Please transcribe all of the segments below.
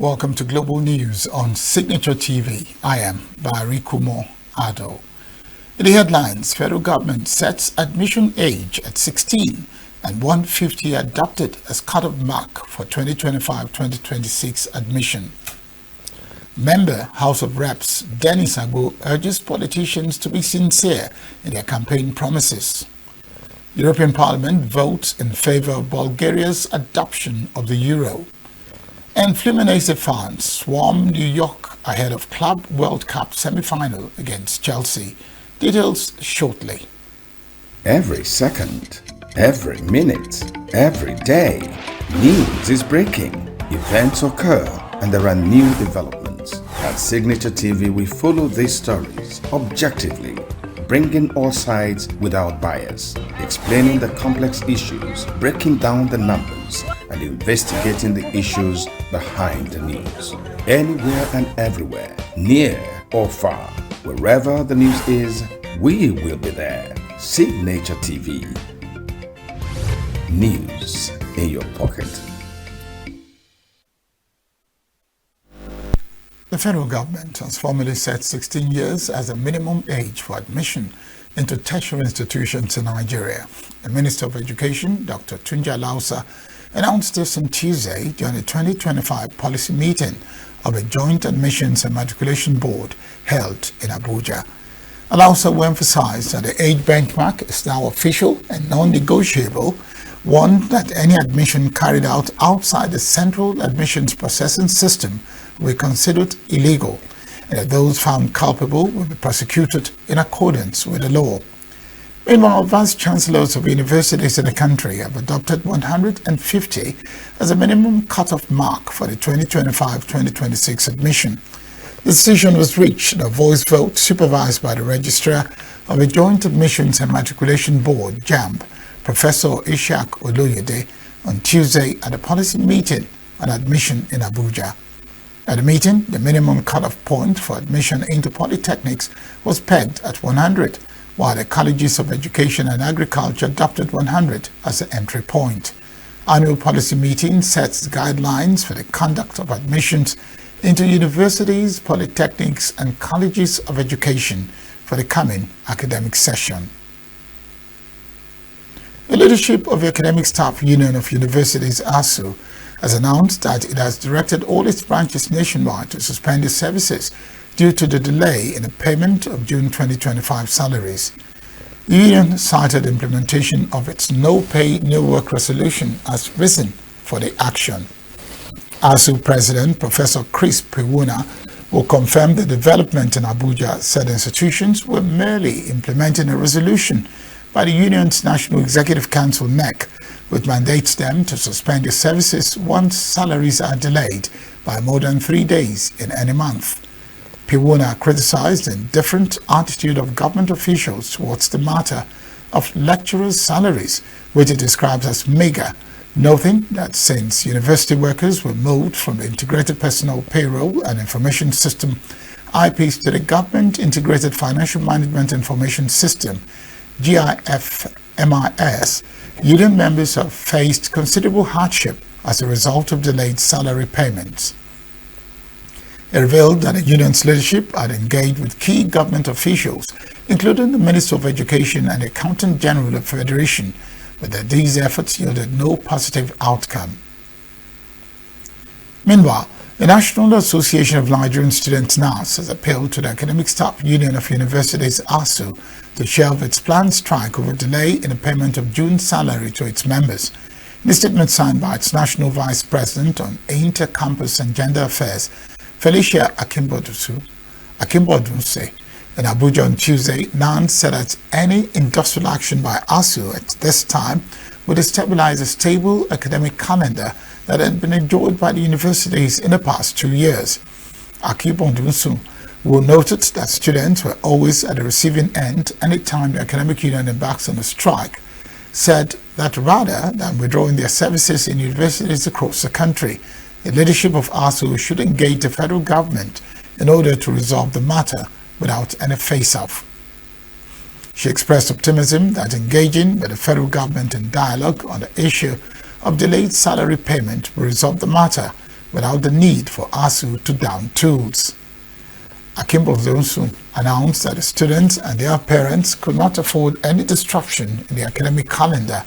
Welcome to Global News on Signature TV. I am Barikumo Ado. In the headlines, federal government sets admission age at 16 and 150 adopted as cut-off mark for 2025-2026 admission. Member House of Reps Dennis Agbo urges politicians to be sincere in their campaign promises. European Parliament votes in favor of Bulgaria's adoption of the euro. And Fluminense fans swarm New York ahead of Club World Cup semi-final against Chelsea. Details shortly. Every second, every minute, every day, news is breaking. Events occur and there are new developments. At Signature TV, we follow these stories objectively, bringing all sides without bias, explaining the complex issues, breaking down the numbers, and investigating the issues behind the news. Anywhere and everywhere, near or far, wherever the news is, we will be there. Signature TV. News in your pocket. The federal government has formally set 16 years as a minimum age for admission into tertiary institutions in Nigeria. The Minister of Education, Dr. Tunja Lausa, announced this on Tuesday during the 2025 policy meeting of the Joint Admissions and Matriculation Board held in Abuja. Lausa will emphasize that the age benchmark is now official and non-negotiable, one that any admission carried out outside the central admissions processing system will be considered illegal, and that those found culpable will be prosecuted in accordance with the law. Meanwhile, vice chancellors of universities in the country have adopted 150 as a minimum cut-off mark for the 2025-2026 admission. The decision was reached in a voice vote supervised by the Registrar of the Joint Admissions and Matriculation Board, JAMB, Professor Ishaq Oloyede, on Tuesday at a policy meeting on admission in Abuja. At the meeting, the minimum cut-off point for admission into polytechnics was pegged at 100, while the colleges of education and agriculture adopted 100 as the entry point. Annual policy meeting sets guidelines for the conduct of admissions into universities, polytechnics, and colleges of education for the coming academic session. The leadership of the Academic Staff Union of Universities, ASU, has announced that it has directed all its branches nationwide to suspend its services due to the delay in the payment of June 2025 salaries. The union cited implementation of its No Pay, No Work resolution as reason for the action. ASU President Professor Chris Pewuna will confirm the development in Abuja, said institutions were merely implementing a resolution by the union's National Executive Council NEC, which mandates them to suspend their services once salaries are delayed by more than 3 days in any month. Pewuna criticized the indifferent attitude of government officials towards the matter of lecturers' salaries, which he describes as meager, noting that since university workers were moved from the Integrated Personnel Payroll and Information System IPs to the Government Integrated Financial Management Information System GIFMIS, union members have faced considerable hardship as a result of delayed salary payments. It revealed that the union's leadership had engaged with key government officials, including the Minister of Education and the Accountant General of the Federation, but that these efforts yielded no positive outcome. Meanwhile, the National Association of Nigerian Students NAS has appealed to the Academic Staff Union of Universities ASU to shelve its planned strike over delay in the payment of June salary to its members. In a statement signed by its National Vice President on Inter-Campus and Gender Affairs, Felicia Akimbodunse, in Abuja on Tuesday, NAN said that any industrial action by ASU at this time would destabilize a stable academic calendar that had been enjoyed by the universities in the past 2 years. Akimbodunse, who noted that students were always at the receiving end anytime the academic union embarks on a strike, said that rather than withdrawing their services in universities across the country, the leadership of ASU should engage the federal government in order to resolve the matter without any face-off. She expressed optimism that engaging with the federal government in dialogue on the issue of delayed salary payment will resolve the matter without the need for ASU to down tools. Akimbo Zonsu announced that the students and their parents could not afford any disruption in the academic calendar,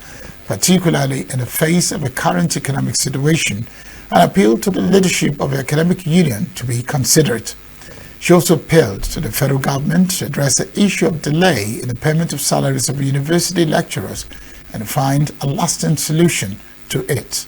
particularly in the face of the current economic situation, and appealed to the leadership of the academic union to be considerate. She also appealed to the federal government to address the issue of delay in the payment of salaries of university lecturers and find a lasting solution to it.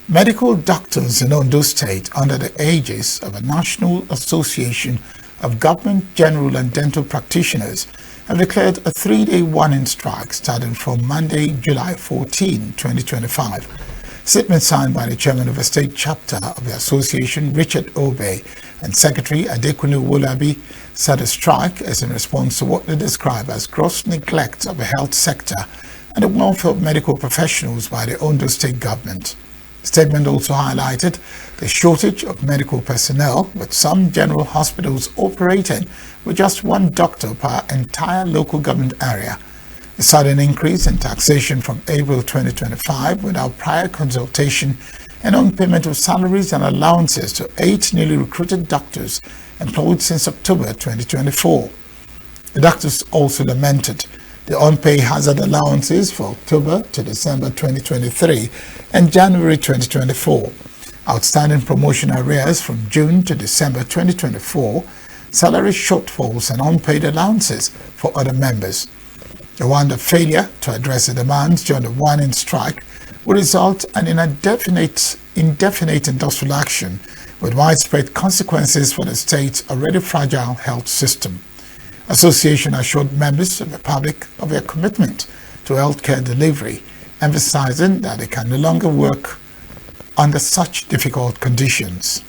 Medical doctors in Ondo State, under the aegis of a National Association of Government General and Dental Practitioners, have declared a 3-day warning strike starting from Monday, July 14, 2025. Statement signed by the chairman of the state chapter of the association, Richard Obey, and Secretary Adekunle Wolabi, said the strike is in response to what they describe as gross neglect of the health sector and the welfare of medical professionals by the Ondo State government. The statement also highlighted the shortage of medical personnel, with some general hospitals operating with just one doctor per entire local government area. A sudden increase in taxation from April 2025 without prior consultation and non-payment of salaries and allowances to 8 newly recruited doctors employed since October 2024. The doctors also lamented the unpaid hazard allowances for October to December 2023 and January 2024, outstanding promotion arrears from June to December 2024, salary shortfalls and unpaid allowances for other members. They warned the failure to address the demands during the warning strike will result in an indefinite industrial action with widespread consequences for the state's already fragile health system. Association assured members of the public of their commitment to healthcare delivery, emphasizing that they can no longer work under such difficult conditions.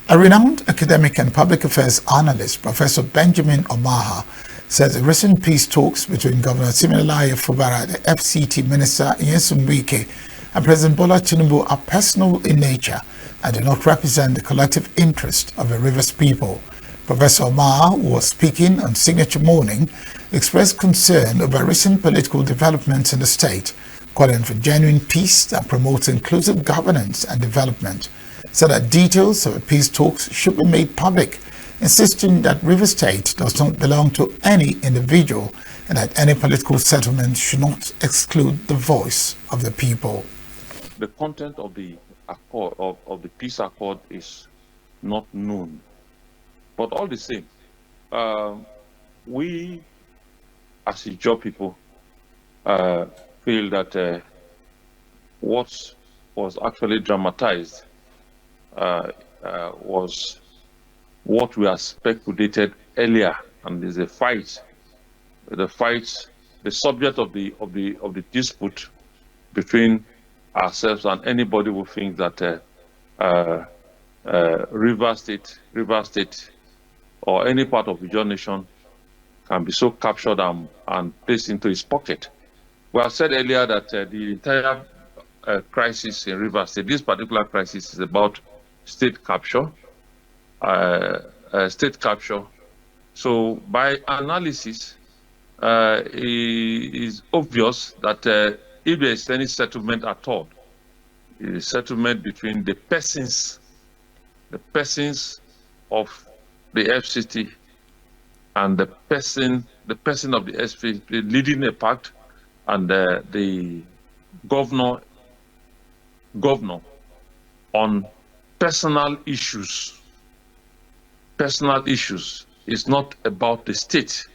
A renowned academic and public affairs analyst, Professor Benjamin Omaha, says the recent peace talks between Governor Siminalayi Fubara, the FCT Minister Nyesom Wike, and President Bola Tinubu are personal in nature and do not represent the collective interest of the Rivers people. Professor Omaha, who was speaking on Signature Morning, expressed concern over recent political developments in the state, calling for genuine peace that promotes inclusive governance and development, so that details of the peace talks should be made public, insisting that River State does not belong to any individual and that any political settlement should not exclude the voice of the people. The content of the accord, of the peace accord, is not known. But all the same, we as Ijaw people feel that what was actually dramatized was what we have speculated earlier, and there's a fight. The subject of the dispute between ourselves and anybody who thinks that River State, or any part of the Ijaw nation can be so captured and placed into his pocket. We have said earlier that the entire crisis in River State, this particular crisis, is about state capture. So by analysis, it is obvious that if there is any settlement at all, it is settlement between the persons of the FCT and the person of the FCT leading a pact, and the governor on personal issues. Personal issues is not about the state.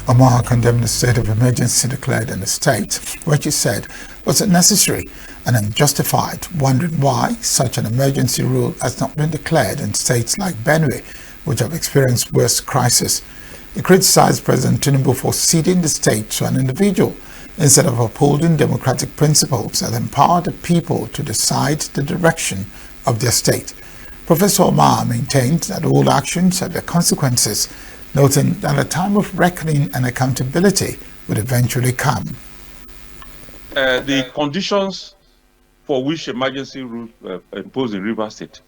Omaha condemned the state of emergency declared in the state, which he said was unnecessary and unjustified, wondering why such an emergency rule has not been declared in states like Benue, which have experienced worse crisis. He criticized President Tinubu for ceding the state to an individual instead of upholding democratic principles that empower the people to decide the direction of their state. Professor Omaha maintained that all actions have their consequences, noting that a time of reckoning and accountability would eventually come. The conditions for which emergency rules were imposed in River State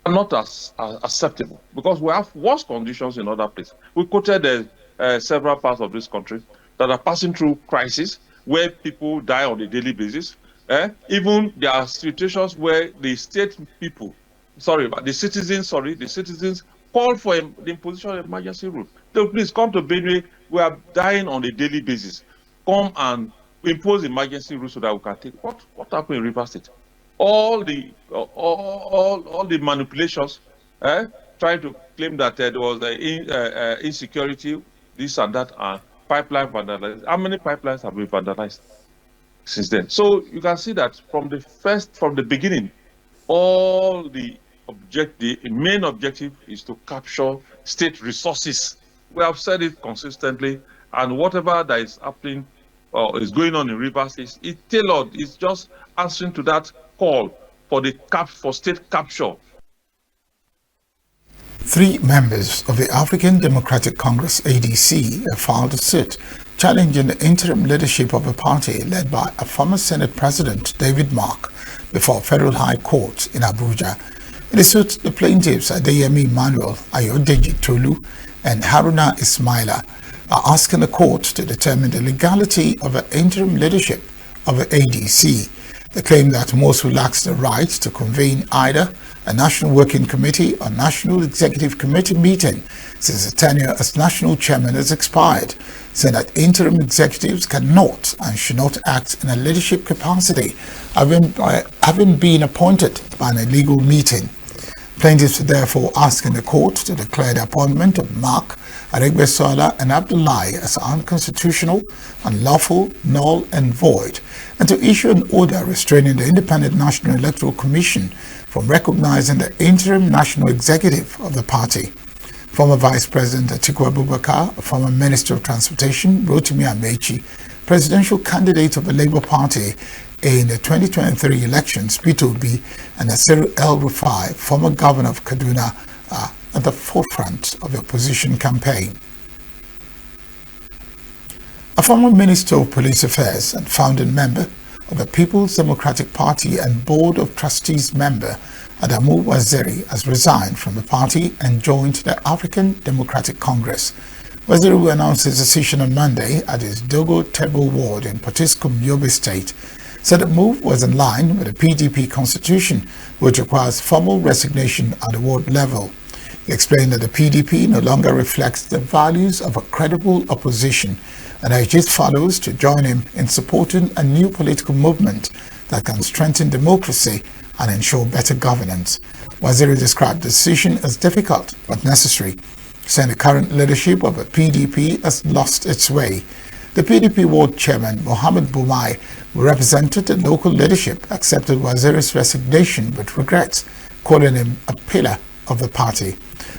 are not as acceptable, because we have worse conditions in other places. We quoted several parts of this country that are passing through crisis where people die on a daily basis. Even there are situations where the citizens call for the imposition of emergency rule. So please come to Benue. We are dying on a daily basis. Come and impose emergency rule so that we can take. What happened in Rivers State? All the manipulations, trying to claim that there was insecurity, this and that, and pipeline vandalized. How many pipelines have been vandalized since then? So you can see that from the beginning, all the main objective is to capture state resources. We have said it consistently, and whatever that is happening or is going on in Rivers is tailored. It's just answering to that call for state capture. 3 members of the African Democratic Congress ADC have filed a suit challenging the interim leadership of a party led by a former Senate President, David Mark, before Federal High Court in Abuja. In the suit, the plaintiffs Adeyemi Emmanuel, Ayodeji Tolu, and Haruna Ismaila are asking the court to determine the legality of an interim leadership of the ADC. They claim that Mosu lacks the right to convene either a National Working Committee or National Executive Committee meeting since the tenure as national chairman has expired, saying that interim executives cannot and should not act in a leadership capacity, having been appointed by an illegal meeting. Plaintiffs are therefore asking the court to declare the appointment of Mark, Aregbesola and Abdullahi as unconstitutional, unlawful, null and void, and to issue an order restraining the Independent National Electoral Commission from recognizing the interim national executive of the party. Former Vice President Atiku Abubakar, former Minister of Transportation Rotimi Amechi, presidential candidate of the Labour Party in the 2023 elections, Peter Obi, and Nasiru El-Rufai, former governor of Kaduna, are at the forefront of the opposition campaign. A former Minister of Police Affairs and founding member of the People's Democratic Party and Board of Trustees member, Adamu Waziri, has resigned from the party and joined the African Democratic Congress. Waziri, who announced his decision on Monday at his Dogo Tebo ward in Potiskum, Yobe State, said the move was in line with the PDP constitution, which requires formal resignation at the ward level. He explained that the PDP no longer reflects the values of a credible opposition and urged followers to join him in supporting a new political movement that can strengthen democracy and ensure better governance. Waziri described the decision as difficult but necessary, saying the current leadership of the PDP has lost its way. The PDP ward chairman, Mohammed Boumai, who represented the local leadership, accepted Waziri's resignation with regret, calling him a pillar of the party.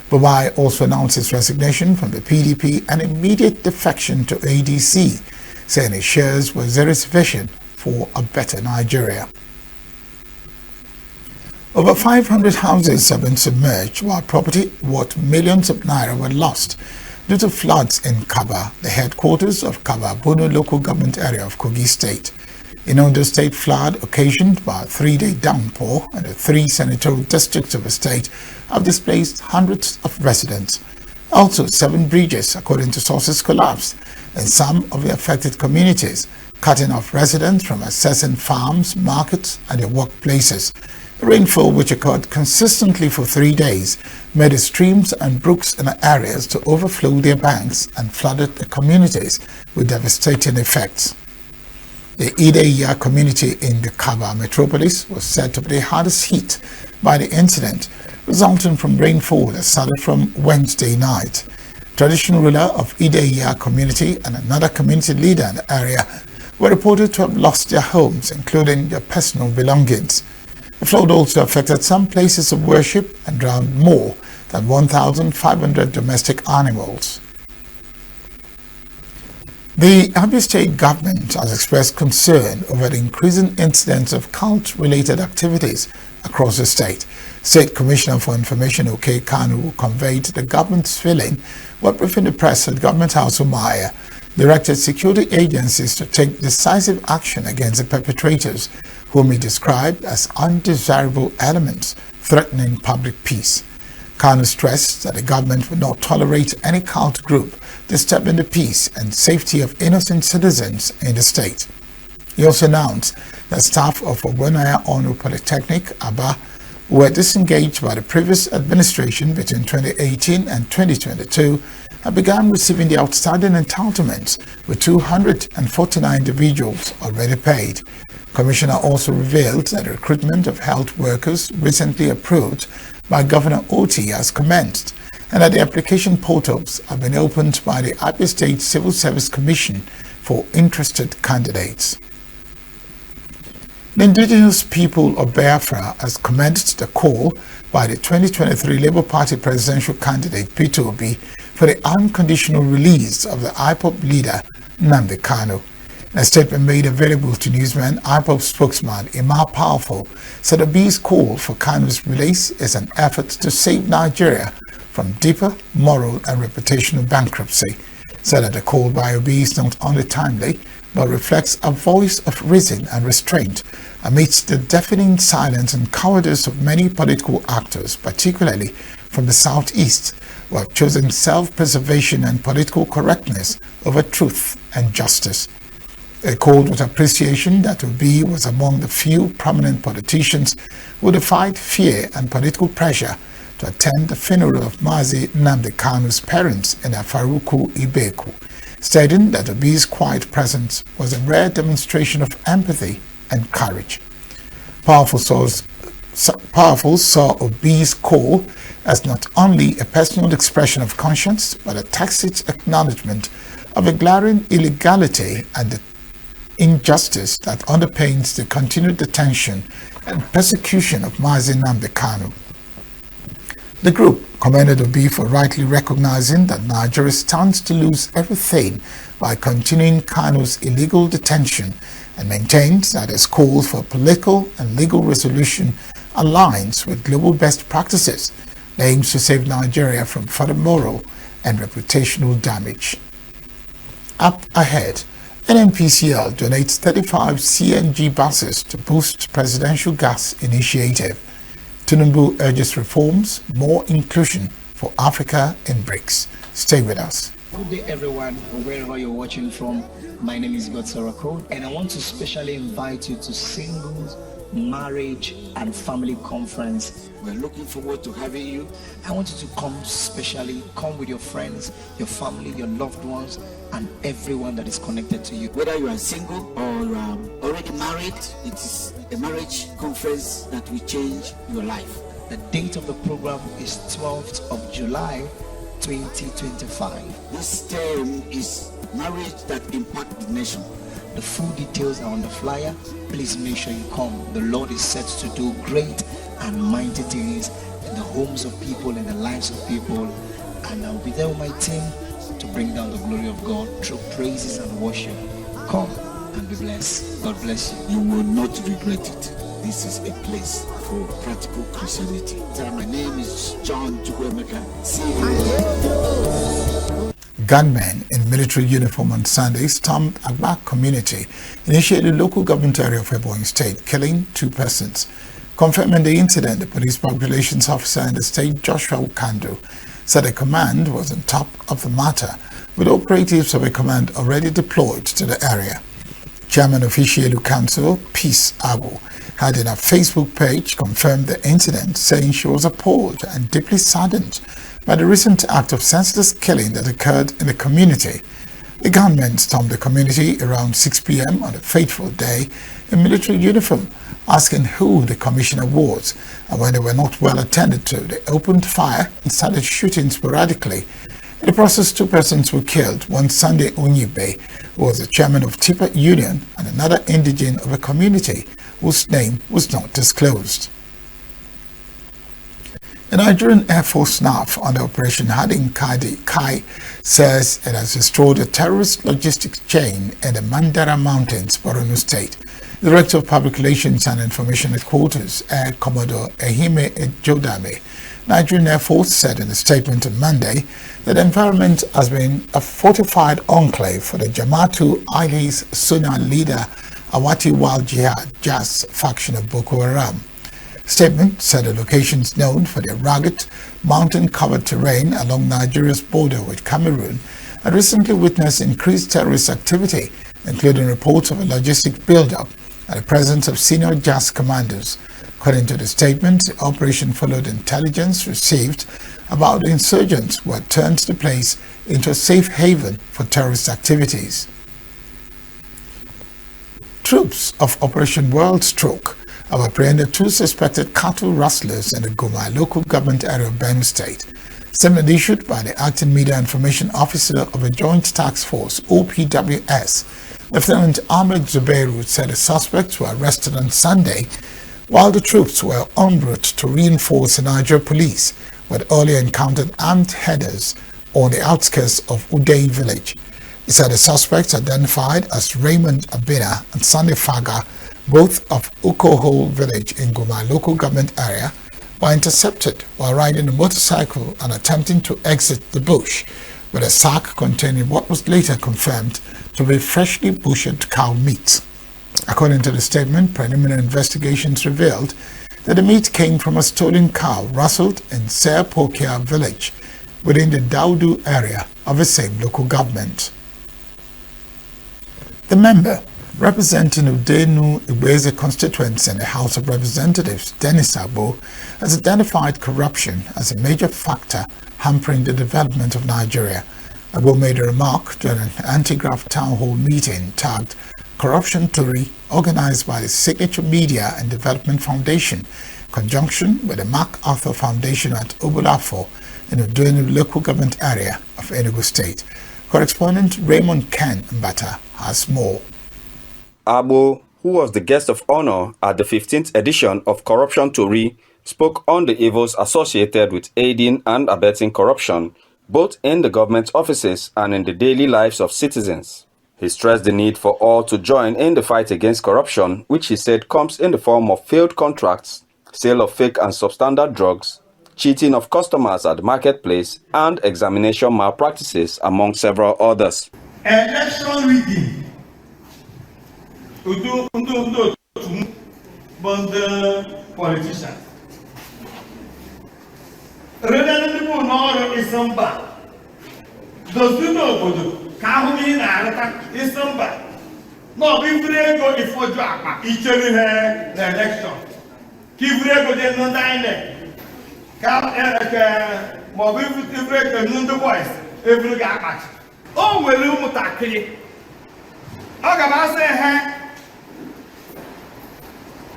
Boumai also announced his resignation from the PDP and immediate defection to ADC, saying he shares Waziri's vision for a better Nigeria. Over 500 houses have been submerged, while property worth millions of naira were lost due to floods in Kaba, the headquarters of Kaba Bono local government area of Kogi State. In Ondo State, flood occasioned by a 3-day downpour and the 3 senatorial districts of the state have displaced hundreds of residents. Also, 7 bridges, according to sources, collapsed in some of the affected communities, cutting off residents from accessing farms, markets, and their workplaces. The rainfall, which occurred consistently for 3 days, made the streams and brooks in the areas to overflow their banks and flooded the communities with devastating effects. The Ideiya community in the Kaba metropolis was said to be the hardest hit by the incident, resulting from rainfall that started from Wednesday night. Traditional ruler of Ideiya community and another community leader in the area were reported to have lost their homes, including their personal belongings. The flood also affected some places of worship and drowned more than 1,500 domestic animals. The Abia State government has expressed concern over the increasing incidence of cult-related activities across the state. State Commissioner for Information OK Kanu conveyed the government's feeling while briefing the press at Government House Umaya, directed security agencies to take decisive action against the perpetrators, whom he described as undesirable elements threatening public peace. Kanu stressed that the government would not tolerate any cult group disturbing the peace and safety of innocent citizens in the state. He also announced The staff of Ogbonnaya Onu Polytechnic, Aba, were disengaged by the previous administration between 2018 and 2022 and began receiving the outstanding entitlements, with 249 individuals already paid. Commissioner also revealed that the recruitment of health workers recently approved by Governor Oti has commenced, and that the application portals have been opened by the Abia State Civil Service Commission for interested candidates. The indigenous people of Biafra has commenced the call by the 2023 Labour Party presidential candidate Peter Obi for the unconditional release of the IPOB leader Nnamdi Kanu. In a statement made available to newsmen, IPOB spokesman Imar Powerful said Obi's call for Kanu's release is an effort to save Nigeria from deeper moral and reputational bankruptcy. Said that the call by Obi is not only timely, but reflects a voice of reason and restraint amidst the deafening silence and cowardice of many political actors, particularly from the southeast, who have chosen self-preservation and political correctness over truth and justice. They called with appreciation that Obi was among the few prominent politicians who defied fear and political pressure to attend the funeral of Mazi Nnamdi Kanu's parents in Afaruku, Ibeku, stating that Obi's quiet presence was a rare demonstration of empathy and courage. Powerful saw Obi's call as not only a personal expression of conscience, but a tacit acknowledgement of a glaring illegality and the injustice that underpins the continued detention and persecution of Mazi Nnamdi Kanu. The group commended Obi for rightly recognizing that Nigeria stands to lose everything by continuing Kanu's illegal detention, and maintains that his call for political and legal resolution aligns with global best practices and aims to save Nigeria from further moral and reputational damage. Up ahead, NNPCL donates 35 CNG buses to boost presidential gas initiative. Tinubu urges reforms, more inclusion for Africa in BRICS. Stay with us. Good day, everyone, wherever you're watching from. My name is Godsorako, and I want to specially invite you to Singles, Marriage, and Family Conference. We're looking forward to having you. I want you to come with your friends, your family, your loved ones, and everyone that is connected to you. Whether you are single or already married, it is a marriage conference that will change your life. The date of the program is 12th of July, 2025. This term is Marriage That Impact the Nation. The full details are on the flyer. Please make sure you come. The Lord is set to do great and mighty things in the homes of people, in the lives of people, and I'll be there with my team to bring down the glory of God through praises and worship. Come and be blessed. God bless you. You will not regret it. This is a place for practical Christianity. My name is John Chukwemeka. See you. Gunmen in military uniform on Sunday stormed Agba community, initiated local government area of Ebonyi State, killing 2 persons. Confirming the incident, the police populations officer in the state, Joshua Ukando, said a command was on top of the matter, with operatives of a command already deployed to the area. Chairman of Ishielu Council, Peace Agu, had in her Facebook page confirmed the incident, saying she was appalled and deeply saddened by the recent act of senseless killing that occurred in the community. The gunmen stormed the community around 6 p.m. on a fateful day in military uniform, asking who the commissioner was, and when they were not well attended to, they opened fire and started shooting sporadically. In the process, 2 persons were killed, one Sunday Onyibe, who was the chairman of Tipa Union, and another indigene of a community whose name was not disclosed. The Nigerian Air Force NAF under Operation Hardin Kai says it has destroyed a terrorist logistics chain in the Mandara Mountains, Borno State. The Director of Public Relations and Information Headquarters, Air Commodore Ehime Ejodame, Nigerian Air Force said in a statement on Monday that the environment has been a fortified enclave for the Jama'atu Ali's Sunnah leader Awati Wal Jihad Jas faction of Boko Haram. Statement said the locations known for their rugged, mountain-covered terrain along Nigeria's border with Cameroon had recently witnessed increased terrorist activity, including reports of a logistic build-up and the presence of senior JAS commandos. According to the statement, the operation followed intelligence received about the insurgents who had turned the place into a safe haven for terrorist activities. Troops of Operation World Stroke have apprehended 2 suspected cattle rustlers in the Goma local government area of Benue State. Statement issued by the Acting Media Information Officer of a Joint Task Force, OPWS, Lieutenant Ahmed Zubairu, said the suspects were arrested on Sunday while the troops were en route to reinforce the Niger police, who had earlier encountered armed headers on the outskirts of Udei village. He said the suspects, identified as Raymond Abina and Sunday Faga, both of Ukohol village in Goma local government area, were intercepted while riding a motorcycle and attempting to exit the bush with a sack containing what was later confirmed to be freshly butchered cow meat. According to the statement, preliminary investigations revealed that the meat came from a stolen cow rustled in Serpokia village within the Daudu area of the same local government. The member representing Udenu Iweze constituency in the House of Representatives, Dennis Agbo, has identified corruption as a major factor hampering the development of Nigeria. Agbo made a remark during an anti-graft town hall meeting tagged Corruption Tory, organized by the Signature Media and Development Foundation, in conjunction with the MacArthur Foundation at Obulafo in the Udenu local government area of Enugu State. Correspondent Raymond Ken Mbata has more. Agbo, who was the guest of honor at the 15th edition of Corruption Tory, spoke on the evils associated with aiding and abetting corruption, both in the government offices and in the daily lives of citizens. He stressed the need for all to join in the fight against corruption, which he said comes in the form of failed contracts, sale of fake and substandard drugs, cheating of customers at the marketplace, and examination malpractices, among several others. Election rigging. Politicians. Those who know Kahumi na Isamba. No, if they go before Jaka, each the election. If they go there, no dine. Mobi if they go no the voice, every guy. Oh, well, you mutaki. Agama say, hey,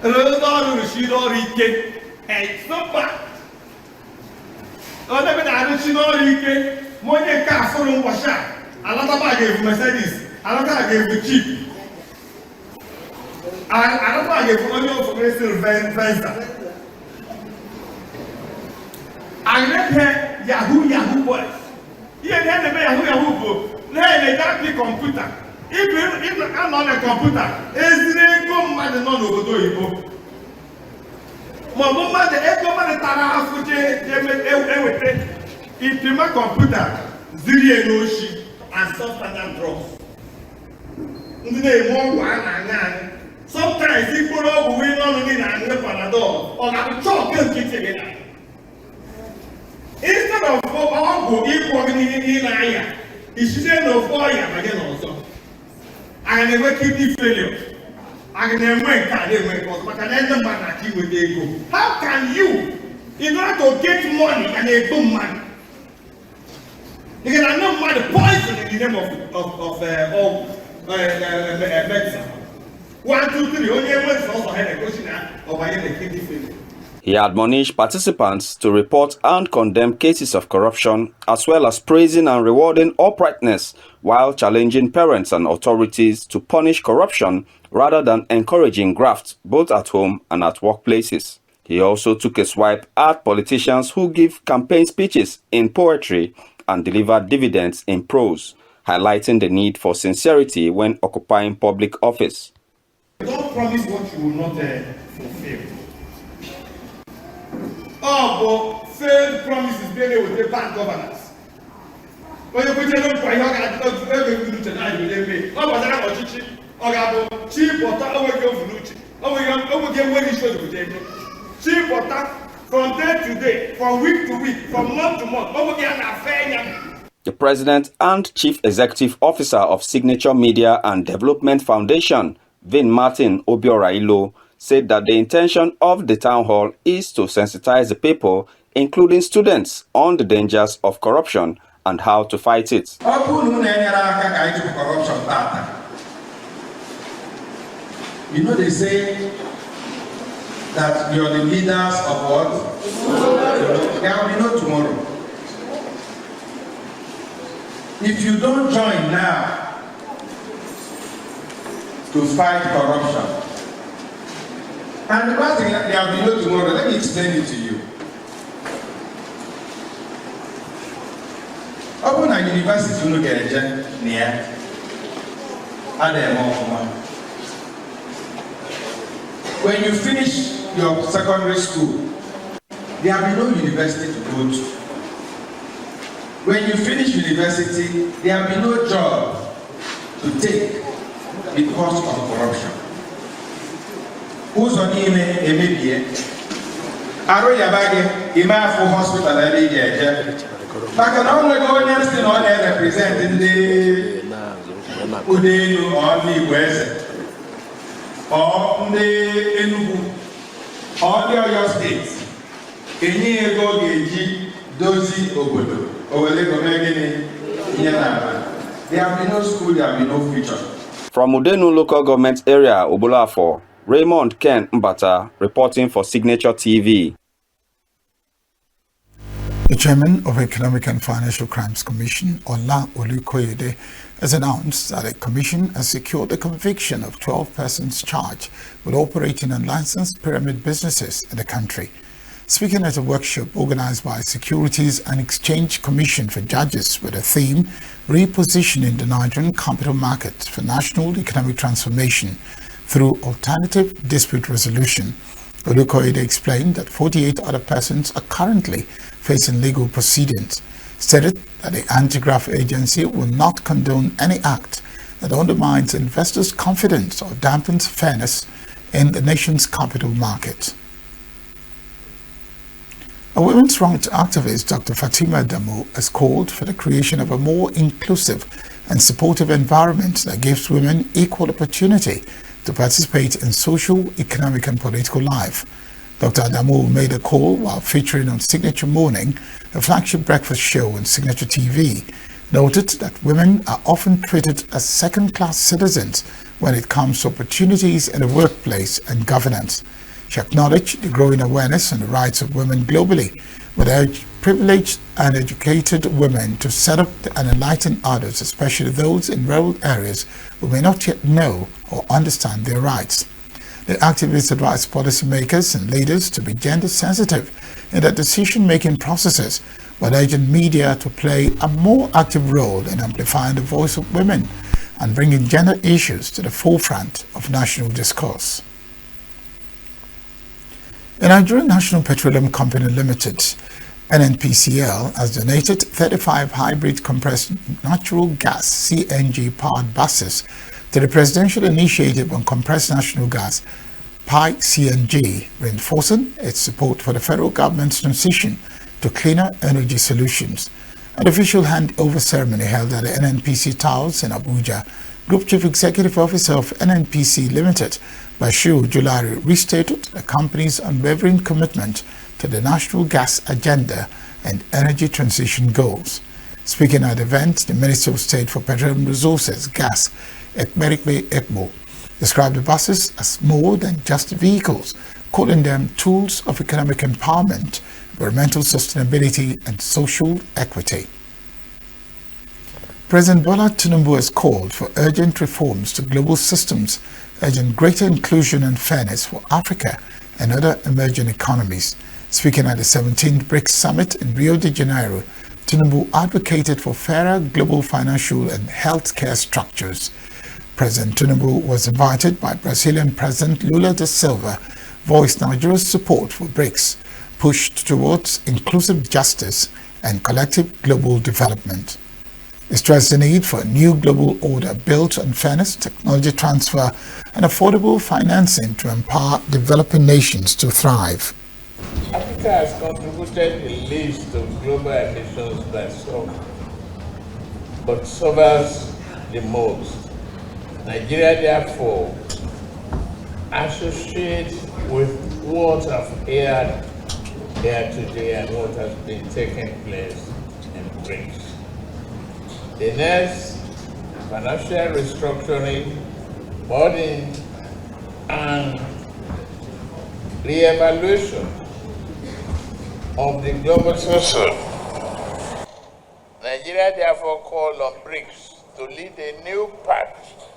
Rodo Shido Rike, and Samba. Oh, never I don't see no Rike, Money Castle in Washa. Another gave Mercedes, another gave Jeep, and another gave Onion for Venza. And then here, Yahoo boys. Here, they Yahoo boy. Then they got the computer. If I'm on a computer, is there go mad and non over do Mama, the echo man Tara Fuje, they made everything. If you make computer, Ziri Noshi. And substandard drugs. Sometimes people who win on the Panadol or have chalk and kids again. Instead of go equal in Aya, it shouldn't know for you again also. I never keep the failure. I never went, but I never man with the go. How can you, in order to get money and a good money? Because I know my poison in the name of medicine. 1, 2, 3. Only everyone also had a question of a kidney failure. He admonished participants to report and condemn cases of corruption, as well as praising and rewarding uprightness, while challenging parents and authorities to punish corruption rather than encouraging graft, both at home and at workplaces. He also took a swipe at politicians who give campaign speeches in poetry and deliver dividends in prose, highlighting the need for sincerity when occupying public office. Don't promise what you will not fulfill. Oh, but failed promises really with the bad governance. When you put your own from day to day, from week to week, from month to month. The President and Chief Executive Officer of Signature Media and Development Foundation, Vin Martin Obiorailo said that the intention of the town hall is to sensitize the people, including students, on the dangers of corruption and how to fight it. You know, they say that you're the leaders of what? There will be no tomorrow. If you don't join now to fight corruption, and the first thing, there will be no tomorrow. Let me explain it to you. Open a university, you get a near, and when you finish your secondary school, there will be no university to go to. When you finish university, there will be no job to take because of corruption. Who's on email? Aro Yabage, Imafu Hospital, but can only go against the one representing the Udenu or the West or the Enugu or the Oyo State. Any ego geji dozi obodo. There will be no school, there will be no future. From Udenu local government area, Obulafo, Raymond Ken Mbata reporting for Signature TV. The chairman of Economic and Financial Crimes Commission, Ola Olukoyede, has announced that the commission has secured the conviction of 12 persons charged with operating unlicensed pyramid businesses in the country. Speaking at a workshop organized by Securities and Exchange Commission for Judges with the theme Repositioning the Nigerian Capital Market for National Economic Transformation through Alternative Dispute Resolution, Olukoyede explained that 48 other persons are currently facing legal proceedings, stated that the anti-graft agency will not condone any act that undermines investors' confidence or dampens fairness in the nation's capital market. A women's rights activist, Dr. Fatima Damo, has called for the creation of a more inclusive and supportive environment that gives women equal opportunity to participate in social, economic and political life. Dr. Adamo made a call while featuring on Signature Morning, a flagship breakfast show on Signature TV, noted that women are often treated as second-class citizens when it comes to opportunities in the workplace and governance. She acknowledged the growing awareness on the rights of women globally, but urged privileged and educated women to set up and enlighten others, especially those in rural areas who may not yet know or understand their rights. The activists advised policymakers and leaders to be gender sensitive in their decision-making processes, but urging media to play a more active role in amplifying the voice of women and bringing gender issues to the forefront of national discourse. The Nigerian National Petroleum Company Limited, NNPCL, has donated 35 hybrid compressed natural gas (CNG) powered buses to the Presidential Initiative on Compressed Natural Gas (PI-CNG), reinforcing its support for the federal government's transition to cleaner energy solutions. An official handover ceremony held at the NNPC Towers in Abuja, Group Chief Executive Officer of NNPC Limited, Bashir Julari, restated the company's unwavering commitment to the national gas agenda and energy transition goals. Speaking at the event, the Minister of State for Petroleum Resources, Gas, Ekmerikbe Ekbo, described the buses as more than just vehicles, calling them tools of economic empowerment, environmental sustainability and social equity. President Bola Tinubu has called for urgent reforms to global systems, urging greater inclusion and fairness for Africa and other emerging economies. Speaking at the 17th BRICS Summit in Rio de Janeiro, Tinubu advocated for fairer global financial and healthcare structures. President Tinubu was invited by Brazilian President Lula da Silva, voiced Nigeria's support for BRICS, pushed towards inclusive justice and collective global development. He stressed the need for a new global order built on fairness, technology transfer, and affordable financing to empower developing nations to thrive. Africa has contributed the least to global emissions by some, but suffers the most. Nigeria, therefore, associate with what I've heard here today and what has been taking place in BRICS. The next financial restructuring, body, and re-evaluation of the global system. Nigeria therefore called on BRICS to lead a new path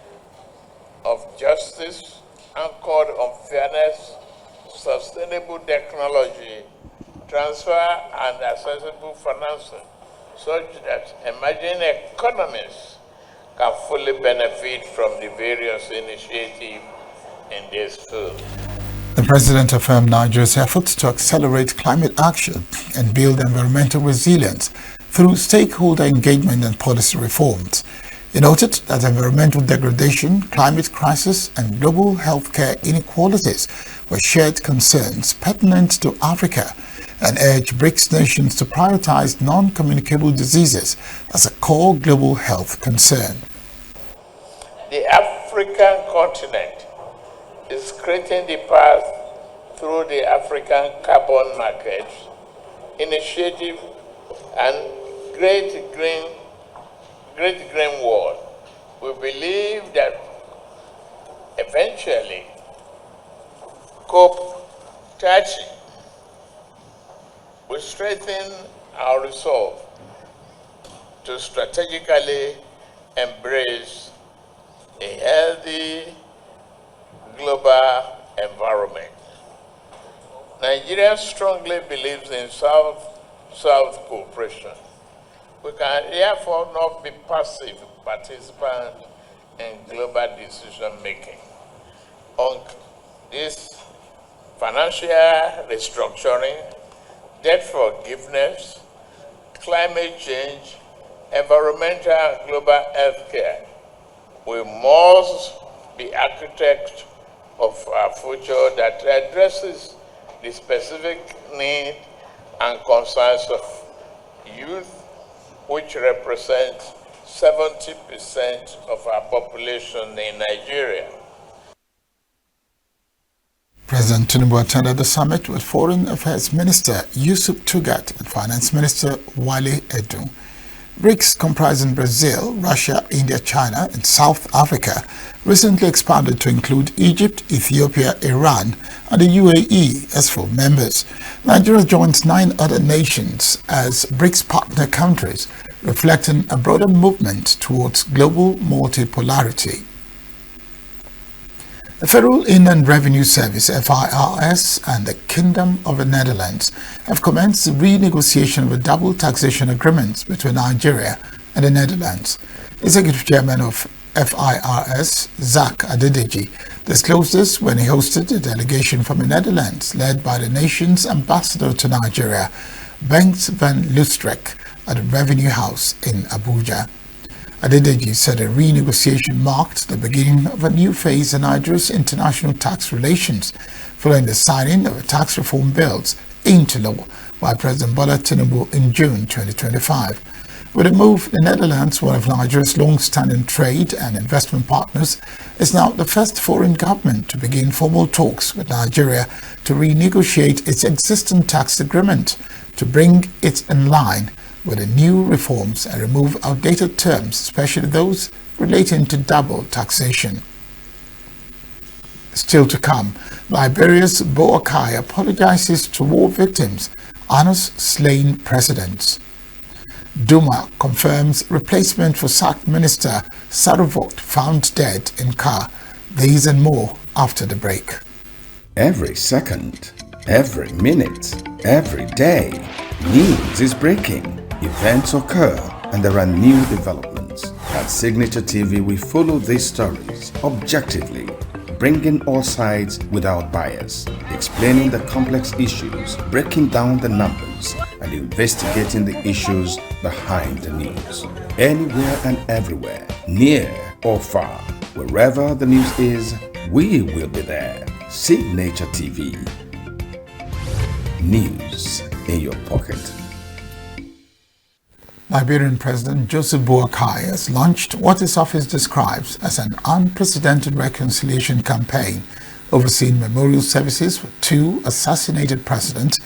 of justice anchored on fairness, sustainable technology, transfer and accessible financing, such that emerging economies can fully benefit from the various initiatives in this field. The president affirmed Nigeria's efforts to accelerate climate action and build environmental resilience through stakeholder engagement and policy reforms. He noted that environmental degradation, climate crisis, and global healthcare inequalities were shared concerns pertinent to Africa and urged BRICS nations to prioritize non-communicable diseases as a core global health concern. The African continent is creating the path through the African Carbon Market Initiative and Great Green World. We believe that eventually COP30 will strengthen our resolve to strategically embrace a healthy global environment. Nigeria strongly believes in South-South cooperation. We can therefore not be passive participants in global decision-making. On this financial restructuring, debt forgiveness, climate change, environmental and global healthcare, we must be architects of our future that addresses the specific needs and concerns of youth, which represents 70% of our population in Nigeria. President Tinubu attended the summit with Foreign Affairs Minister Yusuf Tugat and Finance Minister Wale Edun. BRICS, comprising Brazil, Russia, India, China, and South Africa, recently expanded to include Egypt, Ethiopia, Iran, and the UAE as full members. Nigeria joins 9 other nations as BRICS partner countries, reflecting a broader movement towards global multipolarity. The Federal Inland Revenue Service (FIRS) and the Kingdom of the Netherlands have commenced the renegotiation of a double taxation agreement between Nigeria and the Netherlands. Executive Chairman of FIRS, Zak Adedeji, disclosed this when he hosted a delegation from the Netherlands led by the nation's ambassador to Nigeria, Bengt van Lustrek, at the Revenue House in Abuja. Adedeji said a renegotiation marked the beginning of a new phase in Nigeria's international tax relations, following the signing of tax reform bills into law by President Bola Tinubu in June 2025. With the move, the Netherlands, one of Nigeria's long-standing trade and investment partners, is now the first foreign government to begin formal talks with Nigeria to renegotiate its existing tax agreement to bring it in line with the new reforms and remove outdated terms, especially those relating to double taxation. Still to come, Liberia's Boakai apologizes to war victims, honors slain presidents. Duma confirms replacement for sacked Minister Saruvot found dead in car. These and more after the break. Every second, every minute, every day, news is breaking. Events occur and there are new developments. At Signature TV, we follow these stories objectively, bringing all sides without bias, explaining the complex issues, breaking down the numbers, and investigating the issues behind the news. Anywhere and everywhere, near or far, wherever the news is, we will be there. Signature TV. News in your pocket. Liberian President Joseph Boakai has launched what his office describes as an unprecedented reconciliation campaign overseeing memorial services for 2 assassinated presidents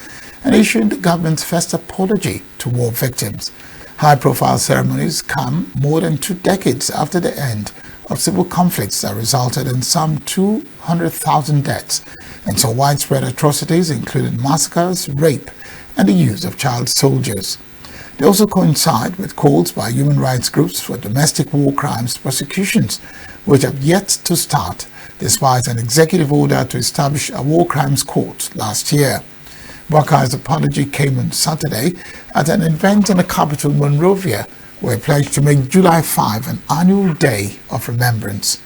and issuing the government's first apology to war victims. High-profile ceremonies come more than 2 decades after the end of civil conflicts that resulted in some 200,000 deaths and saw widespread atrocities including massacres, rape, and the use of child soldiers. They also coincide with calls by human rights groups for domestic war crimes prosecutions, which have yet to start, despite an executive order to establish a war crimes court last year. Buakai's apology came on Saturday at an event in the capital, Monrovia, where he pledged to make July 5 an annual day of remembrance.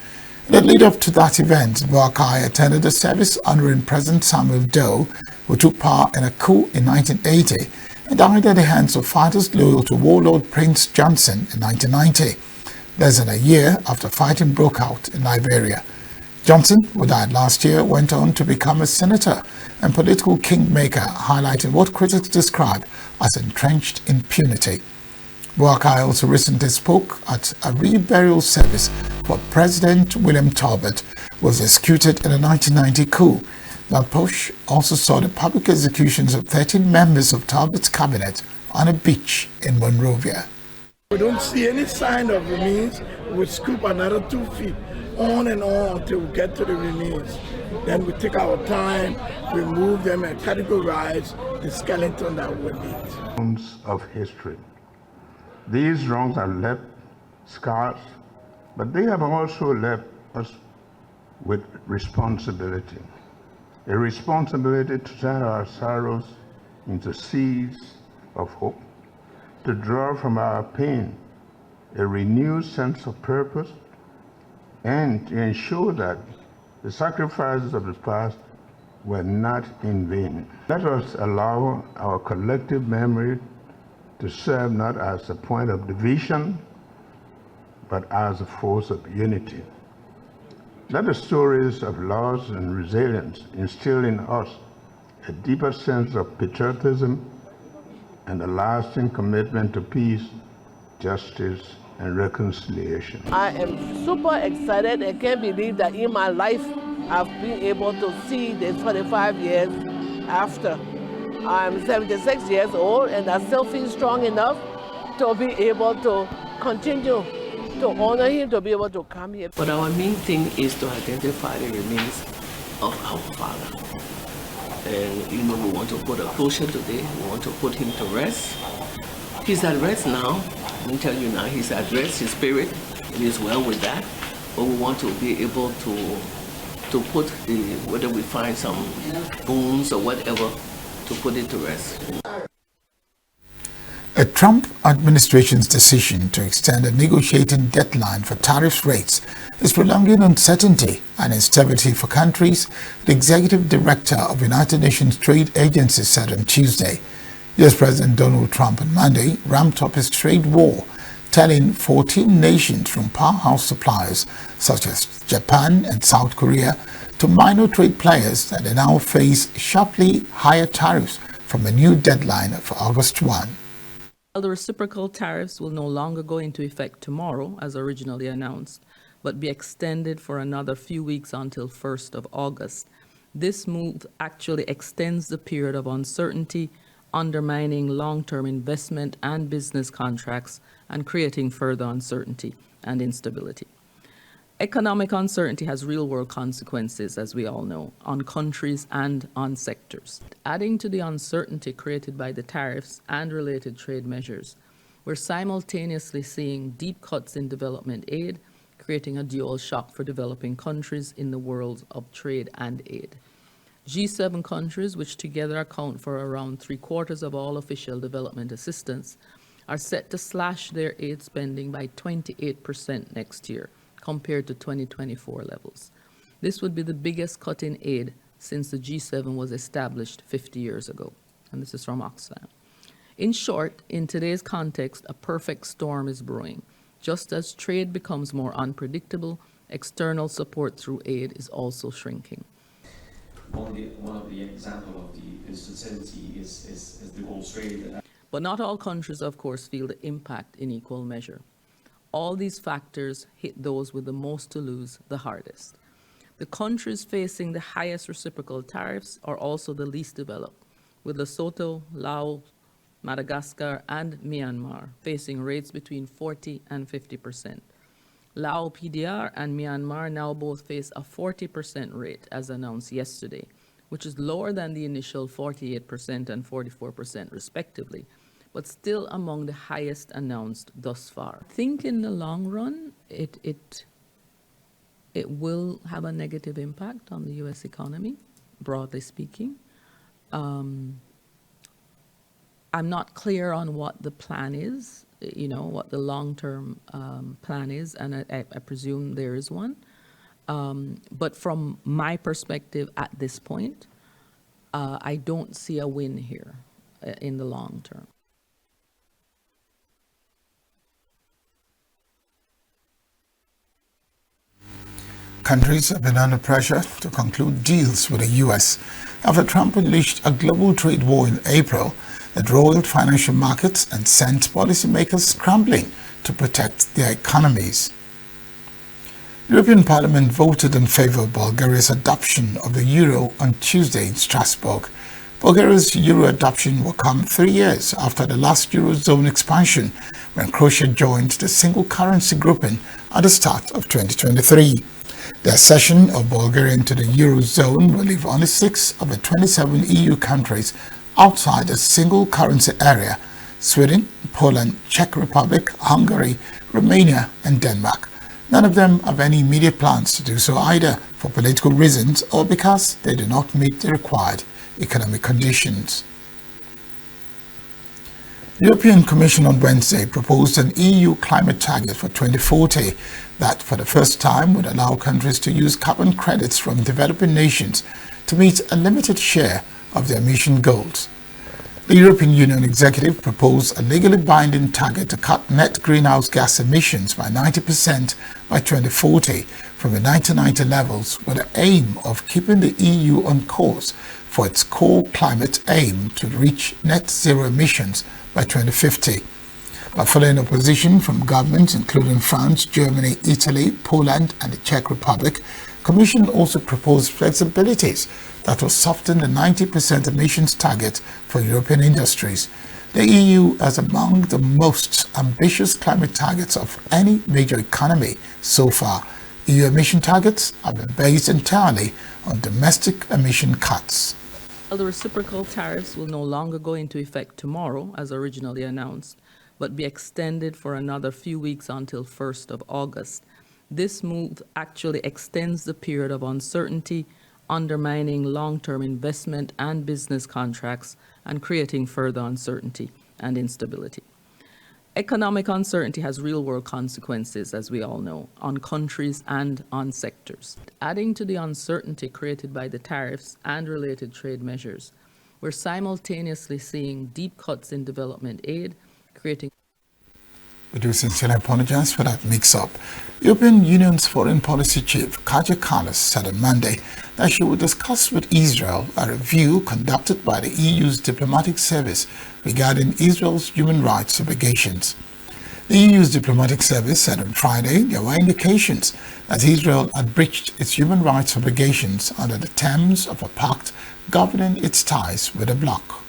In the lead-up to that event, Buakai attended a service honoring President Samuel Doe, who took part in a coup in 1980 and died at the hands of fighters loyal to warlord Prince Johnson in 1990, less than a year after fighting broke out in Liberia. Johnson, who died last year, went on to become a senator and political kingmaker, highlighting what critics describe as entrenched impunity. Buakai also recently spoke at a reburial service for President William Talbot, who was executed in the 1990 coup. That push also saw the public executions of 13 members of Talbot's cabinet on a beach in Monrovia. We don't see any sign of remains. We scoop another 2 feet on and on until we get to the remains. Then we take our time, remove them and categorize the skeleton that we need. Of history. These wrongs have left scars, but they have also left us with responsibility. A responsibility to turn our sorrows into seeds of hope, to draw from our pain a renewed sense of purpose, and to ensure that the sacrifices of the past were not in vain. Let us allow our collective memory to serve not as a point of division, but as a force of unity. Let the stories of loss and resilience instill in us a deeper sense of patriotism and a lasting commitment to peace, justice, and reconciliation. I am super excited and can't believe that in my life I've been able to see the 25 years after. I'm 76 years old and I still feel strong enough to be able to continue to honor him, to be able to come here. But our main thing is to identify the remains of our father. And we want to put a closure today. We want to put him to rest. He's at rest now. Let me tell you now, he's at rest, his spirit is well with that. But we want to be able to put whether we find some bones or whatever, to put it to rest. A Trump administration's decision to extend a negotiating deadline for tariff rates is prolonging uncertainty and instability for countries, the executive director of United Nations Trade Agency said on Tuesday. US President Donald Trump on Monday ramped up his trade war, telling 14 nations from powerhouse suppliers such as Japan and South Korea to minor trade players that they now face sharply higher tariffs from a new deadline of August 1. The reciprocal tariffs will no longer go into effect tomorrow, as originally announced, but be extended for another few weeks until 1st of August. This move actually extends the period of uncertainty, undermining long-term investment and business contracts and creating further uncertainty and instability. Economic uncertainty has real-world consequences, as we all know, on countries and on sectors. Adding to the uncertainty created by the tariffs and related trade measures, we're simultaneously seeing deep cuts in development aid, creating a dual shock for developing countries in the world of trade and aid. G7 countries, which together account for around 3/4 of all official development assistance, are set to slash their aid spending by 28% next year, compared to 2024 levels. This would be the biggest cut in aid since the G7 was established 50 years ago. And this is from Oxfam. In short, in today's context, a perfect storm is brewing. Just as trade becomes more unpredictable, external support through aid is also shrinking. One of the examples of this facility is the gold trade. But not all countries, of course, feel the impact in equal measure. All these factors hit those with the most to lose the hardest. The countries facing the highest reciprocal tariffs are also the least developed, with Lesotho, Laos, Madagascar, and Myanmar facing rates between 40 and 50%. Laos PDR and Myanmar now both face a 40% rate, as announced yesterday, which is lower than the initial 48% and 44% respectively, but still among the highest announced thus far. I think in the long run, it will have a negative impact on the U.S. economy, broadly speaking. I'm not clear on what the plan is, what the long-term plan is, and I presume there is one. But from my perspective at this point, I don't see a win here in the long term. Countries have been under pressure to conclude deals with the U.S. after Trump unleashed a global trade war in April that roiled financial markets and sent policymakers scrambling to protect their economies. The European Parliament voted in favor of Bulgaria's adoption of the euro on Tuesday in Strasbourg. Bulgaria's euro adoption will come 3 years after the last eurozone expansion, when Croatia joined the single currency grouping at the start of 2023. The accession of Bulgaria into the eurozone will leave only 6 of the 27 EU countries outside a single currency area: Sweden, Poland, Czech Republic, Hungary, Romania, and Denmark. None of them have any immediate plans to do so, either for political reasons or because they do not meet the required economic conditions. The European Commission on Wednesday proposed an EU climate target for 2040 that, for the first time, would allow countries to use carbon credits from developing nations to meet a limited share of their emission goals. The European Union executive proposed a legally binding target to cut net greenhouse gas emissions by 90% by 2040 from the 1990 levels, with the aim of keeping the EU on course for its core climate aim to reach net zero emissions by 2050. By following opposition from governments including France, Germany, Italy, Poland, and the Czech Republic, the Commission also proposed flexibilities that will soften the 90% emissions target for European industries. The EU has among the most ambitious climate targets of any major economy so far. EU emission targets have been based entirely on domestic emission cuts. The reciprocal tariffs will no longer go into effect tomorrow, as originally announced, but be extended for another few weeks until 1st of August. This move actually extends the period of uncertainty, undermining long-term investment and business contracts and creating further uncertainty and instability. Economic uncertainty has real-world consequences, as we all know, on countries and on sectors. Adding to the uncertainty created by the tariffs and related trade measures, we're simultaneously seeing deep cuts in development aid, creating... We do sincerely apologize for that mix-up. European Union's Foreign Policy Chief, Kaja Kallas, said on Monday that she would discuss with Israel a review conducted by the EU's diplomatic service regarding Israel's human rights obligations. The EU's diplomatic service said on Friday there were indications that Israel had breached its human rights obligations under the terms of a pact governing its ties with the bloc.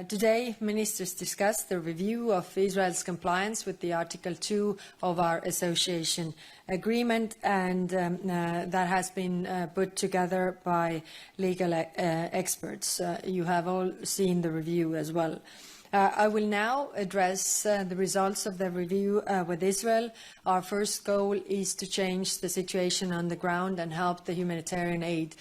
Today, ministers discussed the review of Israel's compliance with the Article 2 of our association agreement, and that has been put together by legal experts. You have all seen the review as well. I will now address the results of the review with Israel. Our first goal is to change the situation on the ground and help the humanitarian aid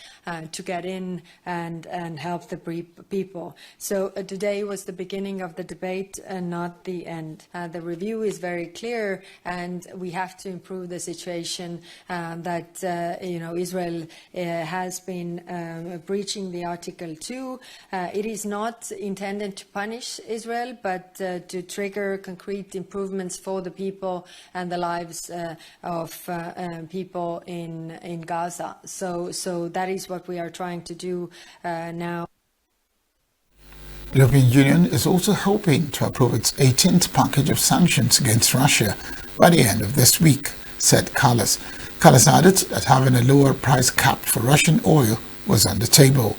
to get in and help the people. So today was the beginning of the debate and not the end. The review is very clear, and we have to improve the situation that Israel has been breaching the Article 2. It is not intended to punish Israel, but to trigger concrete improvements for the people and the lives of people in Gaza. So that is what we are trying to do now. The European Union is also hoping to approve its 18th package of sanctions against Russia by the end of this week, said Kallas. Kallas added that having a lower price cap for Russian oil was on the table.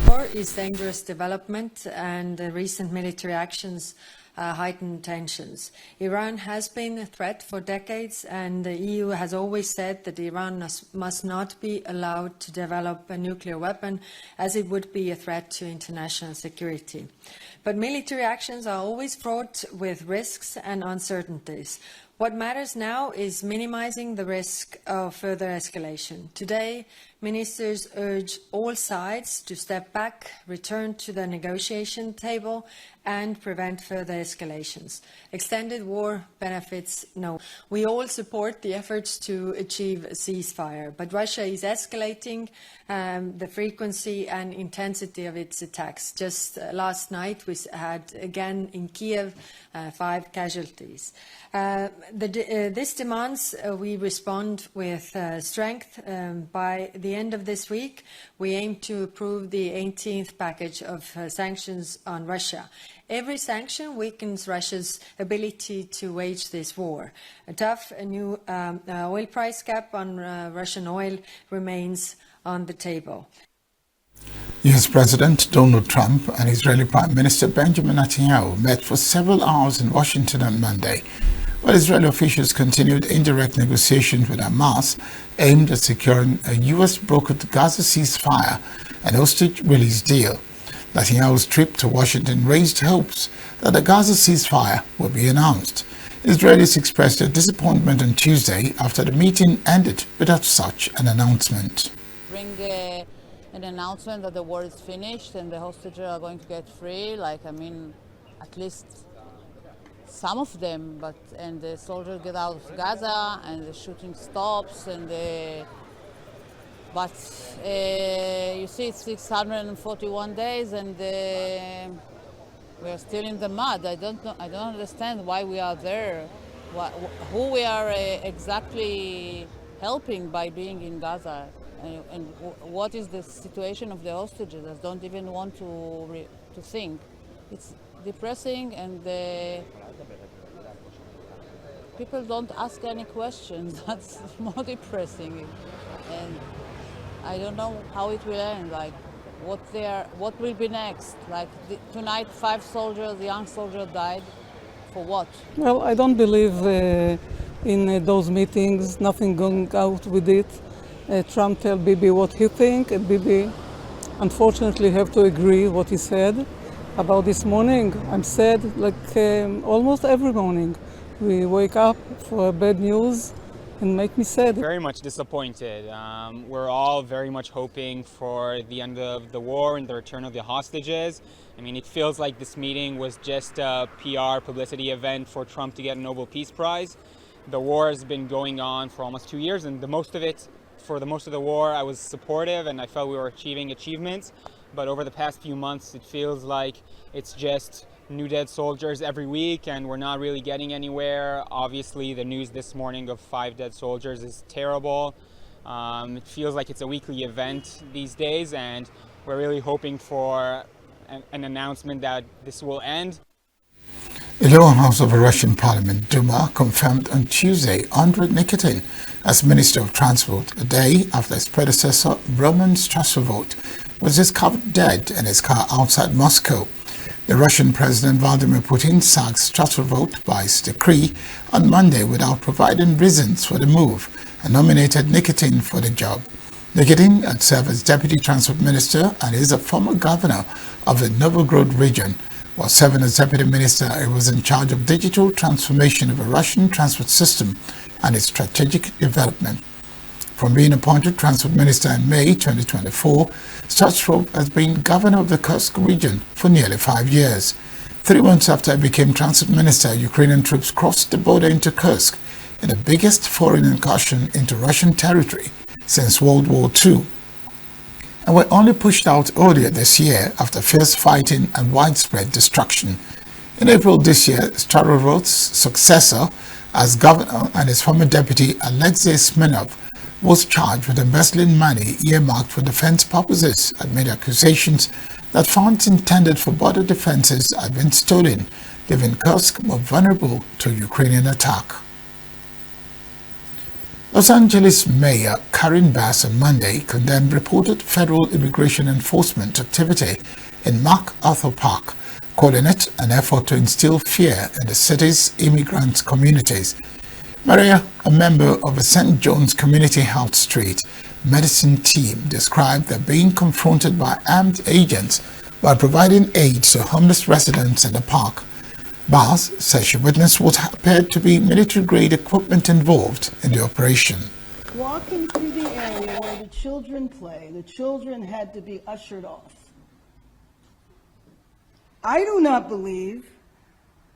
War is dangerous development, and recent military actions heighten tensions. Iran has been a threat for decades, and the EU has always said that Iran must not be allowed to develop a nuclear weapon, as it would be a threat to international security. But military actions are always fraught with risks and uncertainties. What matters now is minimizing the risk of further escalation. Today, ministers urge all sides to step back, return to the negotiation table, and prevent further escalations. Extended war benefits no. We all support the efforts to achieve a ceasefire, but Russia is escalating the frequency and intensity of its attacks. Just last night we had again in Kiev 5 casualties. This demands we respond with strength. By the end of this week, we aim to approve the 18th package of sanctions on Russia. Every sanction weakens Russia's ability to wage this war. A tough new oil price cap on Russian oil remains on the table. US President Donald Trump and Israeli Prime Minister Benjamin Netanyahu met for several hours in Washington on Monday, while Israeli officials continued indirect negotiations with Hamas aimed at securing a US-brokered Gaza ceasefire and hostage release deal. Netanyahu's trip to Washington raised hopes that the Gaza ceasefire would be announced. Israelis expressed their disappointment on Tuesday after the meeting ended without such an announcement. Bring an announcement that the war is finished and the hostages are going to get free, at least some of them, and the soldiers get out of Gaza and the shooting stops but you see, it's 641 days and we are still in the mud. I don't understand why we are there, who we are exactly helping by being in Gaza, and what is the situation of the hostages. I don't even want to think. It's depressing, and people don't ask any questions. That's more depressing. And I don't know how it will end, what will be next. Tonight 5 soldiers, young soldiers died. For what? Well, I don't believe in those meetings, nothing going out with it. Trump tell Bibi what he think, and Bibi unfortunately have to agree what he said. About this morning, I'm sad, almost every morning. We wake up for bad news and make me sad. Very much disappointed. We're all very much hoping for the end of the war and the return of the hostages. It feels like this meeting was just a PR publicity event for Trump to get a Nobel Peace Prize. The war has been going on for almost 2 years, and for the most of the war, I was supportive and I felt we were achieving achievements. But over the past few months, it feels like it's just new dead soldiers every week, and we're not really getting anywhere. Obviously, the news this morning of 5 dead soldiers is terrible. It feels like it's a weekly event these days, and we're really hoping for an announcement that this will end. The lower house of the Russian Parliament, Duma, confirmed on Tuesday Andrei Nikitin as Minister of Transport, a day after his predecessor, Roman Strasovot, was discovered dead in his car outside Moscow. The Russian President Vladimir Putin sacked Strasovot by his decree on Monday without providing reasons for the move and nominated Nikitin for the job. Nikitin had served as Deputy Transport Minister and is a former governor of the Novgorod region. While serving as Deputy Minister, he was in charge of digital transformation of the Russian transport system and its strategic development. From being appointed Transport Minister in May 2024, Strasovot has been governor of the Kursk region for nearly 5 years. 3 months after he became Transport Minister, Ukrainian troops crossed the border into Kursk in the biggest foreign incursion into Russian territory since World War II, and were only pushed out earlier this year after fierce fighting and widespread destruction. In April this year, Strasovot's successor as governor and his former deputy Alexei Smirnov was charged with embezzling money earmarked for defense purposes amid accusations that funds intended for border defenses had been stolen, leaving Kursk more vulnerable to Ukrainian attack. Los Angeles Mayor Karen Bass on Monday condemned reported federal immigration enforcement activity in MacArthur Park, calling it an effort to instill fear in the city's immigrant communities. Maria, a member of a St. John's Community Health Street medicine team, described their being confronted by armed agents while providing aid to homeless residents in the park. Bass says she witnessed what appeared to be military-grade equipment involved in the operation. Walking through the area where the children play, the children had to be ushered off. I do not believe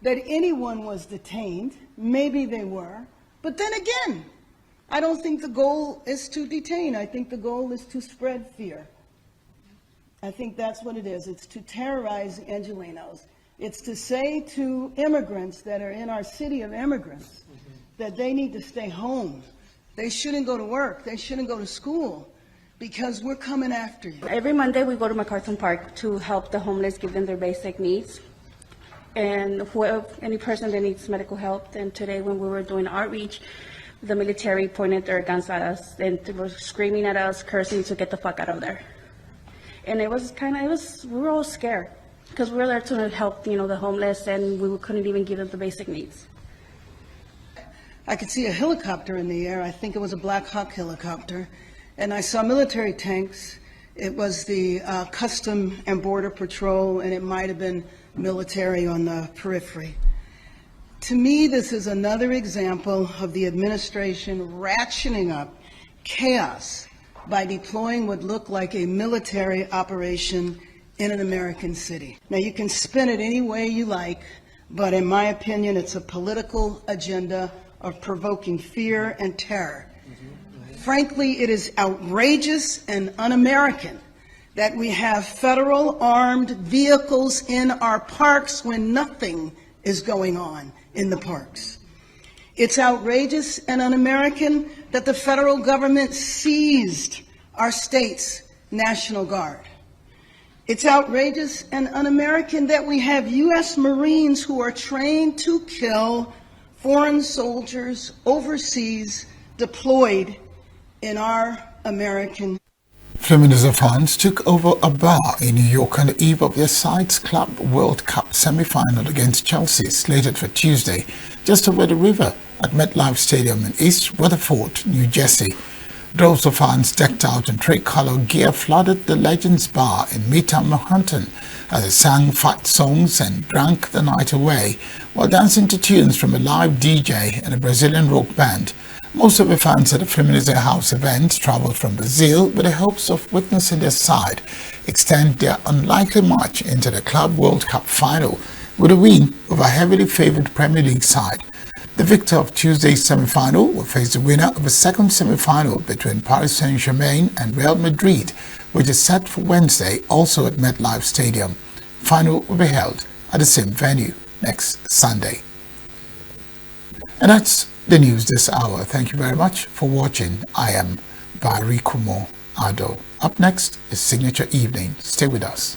that anyone was detained. Maybe they were. But then again, I don't think the goal is to detain. I think the goal is to spread fear. I think that's what it is. It's to terrorize Angelenos. It's to say to immigrants that are in our city of immigrants that they need to stay home. They shouldn't go to work. They shouldn't go to school because we're coming after you. Every Monday we go to MacArthur Park to help the homeless, give them their basic needs. And for any person that needs medical help, and today when we were doing outreach, the military pointed their guns at us and they were screaming at us, cursing to get the fuck out of there. And we were all scared because we were there to help, the homeless, and we couldn't even give them the basic needs. I could see a helicopter in the air. I think it was a Black Hawk helicopter. And I saw military tanks. It was the Custom and Border Patrol, and it might have been military on the periphery. To me, this is another example of the administration ratcheting up chaos by deploying what looked like a military operation in an American city. Now, you can spin it any way you like, but in my opinion, it's a political agenda of provoking fear and terror. Frankly, it is outrageous and un-American that we have federal armed vehicles in our parks when nothing is going on in the parks. It's outrageous and un-American that the federal government seized our state's National Guard. It's outrageous and un-American that we have U.S. Marines who are trained to kill foreign soldiers overseas deployed in our American. Fluminense fans took over a bar in New York on the eve of their side's Club World Cup semi-final against Chelsea, slated for Tuesday, just over the river at MetLife Stadium in East Rutherford, New Jersey. Droves of fans decked out in tricolor gear flooded the Legends Bar in Midtown Manhattan as they sang fight songs and drank the night away while dancing to tunes from a live DJ and a Brazilian rock band. Most of the fans at the Fluminense House event traveled from Brazil with the hopes of witnessing their side extend their unlikely march into the Club World Cup final with a win over a heavily favoured Premier League side. The victor of Tuesday's semi-final will face the winner of a second semi-final between Paris Saint-Germain and Real Madrid, which is set for Wednesday, also at MetLife Stadium. Final will be held at the same venue next Sunday. And that's the news this hour. Thank you very much for watching. I am Barry Kumo Ado. Up next is Signature Evening. Stay with us.